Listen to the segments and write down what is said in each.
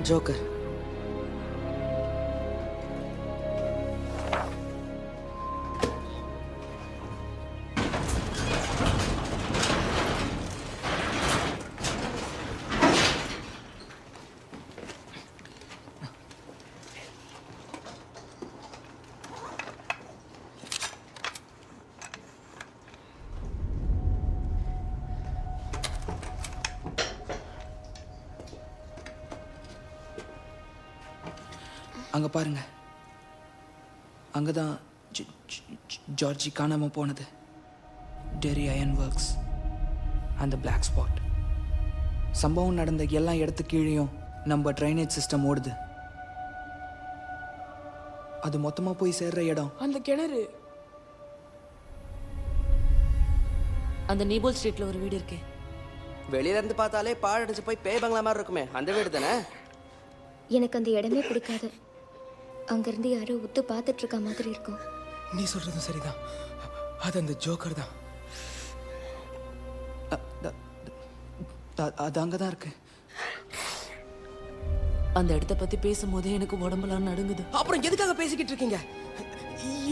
Joker. அங்கே பாருங்க, அங்கே தான் ஜார்ஜி காணாமல் போனது. டெரி அயன் ஒர்க்ஸ் அந்த பிளாக் ஸ்பாட். சம்பவம் நடந்த எல்லா இடத்து கீழேயும் நம்ம ட்ரைனேஜ் சிஸ்டம் ஓடுது. அது மொத்தமாக போய் சேர்ற இடம் அந்த கிணறு. அந்த நீபோல் ஸ்ட்ரீட்ல ஒரு வீடு இருக்கே. வெளியில இருந்து பார்த்தாலே பாழடைஞ்சு போய் பேய் பங்களா மாதிரி இருக்குமே, அந்த வீடு தானே? எனக்கு அந்த இடமே பிடிக்காது. அங்கிருந்து யாரோ உத்து பார்த்துட்டு இருக்க மாதிரி இருக்கும். நீ சொல்றதும் சரிதான். அது அந்த ஜோக்கர் தான். அது அங்கே தான் இருக்கு. அந்த இடத்த பத்தி பேசும்போதே எனக்கு உடம்பெல்லாம் நடுங்குது. அப்புறம் எதுக்காக பேசிக்கிட்டு இருக்கீங்க?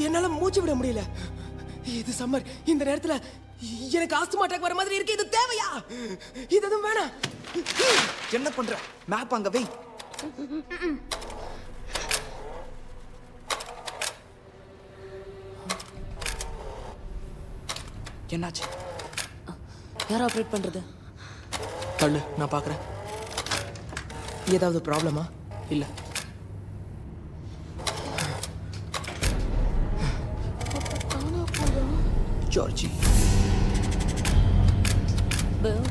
என்னால மூச்சு விட முடியல. இது சம்மர். இந்த நேரத்துல எனக்கு ஆஸ்துமா அட்டாக் வர மாதிரி இருக்கு. இது தேவையா? இது எதுவும் வேணாம். என்ன பண்ற? மேப் அங்க வை. என்னாச்சு? யார் ஆப்ரேட் பண்றது? தள்ளு, நான் பார்க்குறேன். ஏதாவது ப்ராப்ளமா? இல்லை. ஜார்ஜி. பில்,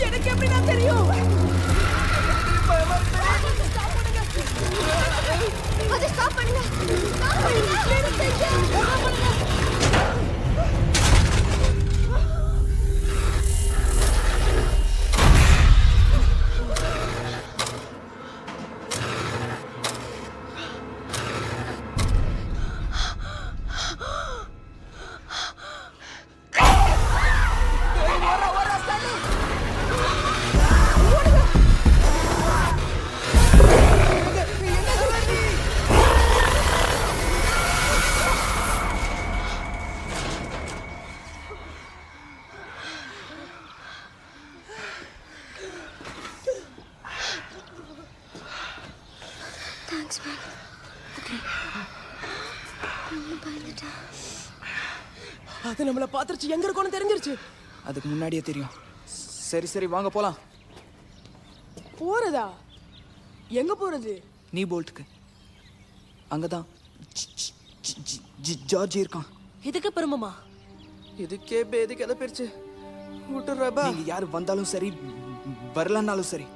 எனக்கு எப்படி நான் தெரியும்? அதை ஸ்டாப் பண்ணுங்க. ஸ்டாப் பண்ணுங்க. Thanks ma'am. ஓகே. பயந்துட்டேன். அது நம்மள பாத்துருச்சு. எங்க இருக்கோன்னு தெரிஞ்சிருச்சு. அதுக்கு முன்னாடியே தெரியும். சரி சரி வாங்க போலாம். போறதா? எங்க போறது? நீ போல்ட்டுக்கு. அங்கதான் ஜார்ஜி இருக்கான். இதுக்கு பெருமமா? இதுக்கே பேதிக்கு எதை பிரிச்சு விட்டுறப்பா. நீங்க யாரு வந்தாலும் சரி, வரலன்னாலும் சரி.